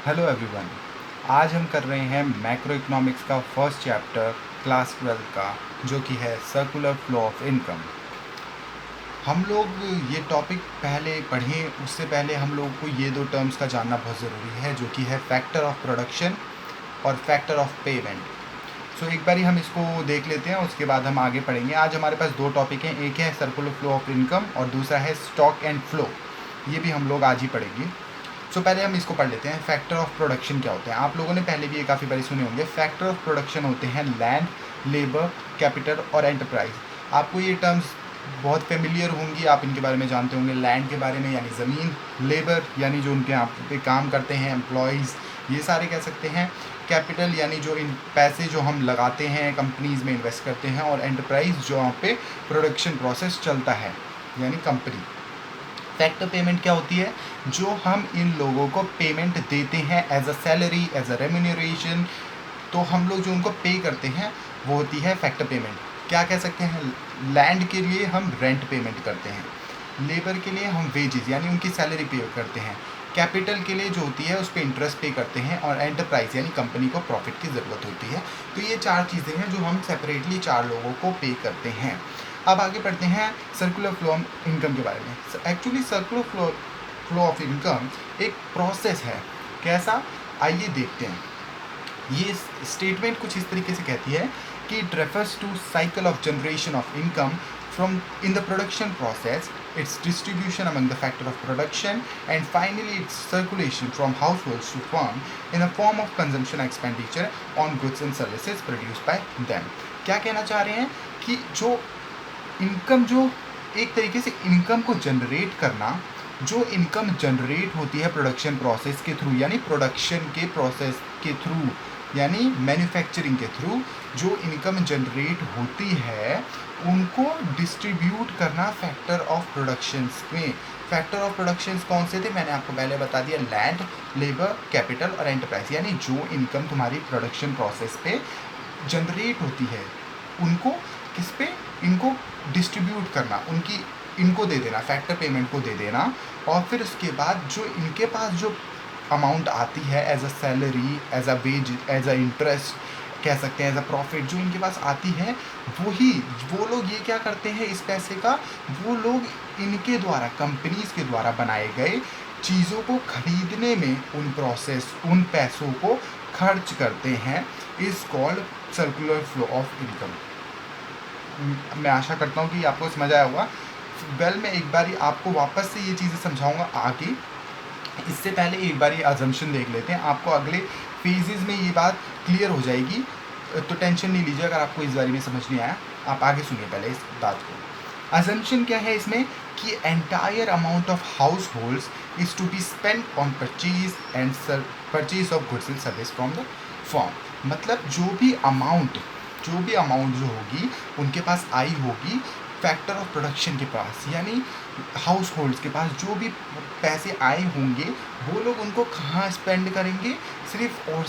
Hello everyone. आज हम कर रहे हैं मैक्रो इकोनॉमिक्स का फर्स्ट चैप्टर क्लास 12 का, जो कि है सर्कुलर फ्लो ऑफ इनकम। हम लोग ये टॉपिक पहले पढ़ें उससे पहले हम लोग को ये दो टर्म्स का जानना बहुत ज़रूरी है, जो कि है फैक्टर ऑफ प्रोडक्शन और फैक्टर ऑफ पेमेंट। सो एक बारी हम इसको देख लेते हैं, उसके बाद हम आगे पढ़ेंगे। आज हमारे पास दो टॉपिक हैं, एक है सर्कुलर फ्लो ऑफ इनकम और दूसरा है स्टॉक एंड फ्लो। ये भी हम लोग आज ही पढ़ेंगे। पहले हम इसको पढ़ लेते हैं। फैक्टर ऑफ प्रोडक्शन क्या होते हैं? आप लोगों ने पहले भी ये काफ़ी बारी सुने होंगे। फैक्टर ऑफ प्रोडक्शन होते हैं लैंड, लेबर, कैपिटल और एंटरप्राइज। आपको ये टर्म्स बहुत फेमिलियर होंगी, आप इनके बारे में जानते होंगे। लैंड के बारे में यानी ज़मीन, लेबर यानी जो उनके यहाँ पे काम करते हैं एम्प्लॉयज़, ये सारे कह सकते हैं। कैपिटल यानी जो इन पैसे जो हम लगाते हैं कंपनीज़ में इन्वेस्ट करते हैं, और एंटरप्राइज जो वहाँ पे प्रोडक्शन प्रोसेस चलता है यानी कंपनी। फैक्टर पेमेंट क्या होती है? जो हम इन लोगों को पेमेंट देते हैं as a salary, as a remuneration, तो हम लोग जो उनको पे करते हैं वो होती है फैक्टर पेमेंट। क्या कह सकते हैं? लैंड के लिए हम रेंट पेमेंट करते हैं, लेबर के लिए हम वेजेस यानी उनकी सैलरी पे करते हैं, कैपिटल के लिए जो होती है उस पर इंटरेस्ट पे करते हैं, और एंटरप्राइज यानी कंपनी को प्रॉफिट की ज़रूरत होती है। तो ये चार चीज़ें हैं जो हम सेपरेटली चार लोगों को पे करते हैं। अब आगे बढ़ते हैं सर्कुलर फ्लो ऑफ इनकम के बारे में। Actually circular flow of income एक प्रोसेस है। कैसा? आइए देखते हैं। ये स्टेटमेंट कुछ इस तरीके से कहती है कि it refers to cycle of generation of income from in the production process, its distribution among the factor of production, and finally its circulation from households to firm in a form of consumption expenditure on goods and services produced by them। क्या कहना चाह रहे हैं कि जो income, जो एक तरीके से इनकम को जनरेट करना, जो इनकम जनरेट होती है प्रोडक्शन प्रोसेस के थ्रू यानी प्रोडक्शन के प्रोसेस के थ्रू यानी मैन्युफैक्चरिंग के थ्रू जो इनकम जनरेट होती है, उनको डिस्ट्रीब्यूट करना फैक्टर ऑफ प्रोडक्शंस में। फैक्टर ऑफ प्रोडक्शंस कौन से थे? मैंने आपको पहले बता दिया, लैंड, लेबर, कैपिटल और एंटरप्राइज। यानी जो इनकम तुम्हारी प्रोडक्शन प्रोसेस पे जनरेट होती है, उनको किस पे? इनको डिस्ट्रीब्यूट करना, इनको दे देना, फैक्टर पेमेंट को दे देना। और फिर उसके बाद जो इनके पास जो अमाउंट आती है as a salary, as a wage, as a interest कह सकते हैं, एज अ प्रॉफिट जो इनके पास आती है, वो लोग ये क्या करते हैं इस पैसे का? वो लोग इनके द्वारा, कंपनीज के द्वारा बनाए गए चीज़ों को खरीदने में उन पैसों को खर्च करते हैं। Is called circular flow of income. मैं आशा करता हूँ कि आपको समझ आया होगा। मैं एक बारी आपको वापस से ये चीज़ें समझाऊंगा आगे। इससे पहले एक बार ये अजम्पशन देख लेते हैं, आपको अगले फेजेस में ये बात क्लियर हो जाएगी। तो टेंशन नहीं लीजिए अगर आपको इस बारे में समझ नहीं आया, आप आगे सुनिए पहले इस बात को। अजम्पशन क्या है इसमें? कि entire amount of households is to be spend on purchase of goods and service from the firm. मतलब जो भी अमाउंट जो होगी उनके पास आई होगी फैक्टर ऑफ प्रोडक्शन के पास, यानी हाउस होल्ड्स के पास जो भी पैसे आए होंगे, वो लोग उनको कहाँ स्पेंड करेंगे? सिर्फ और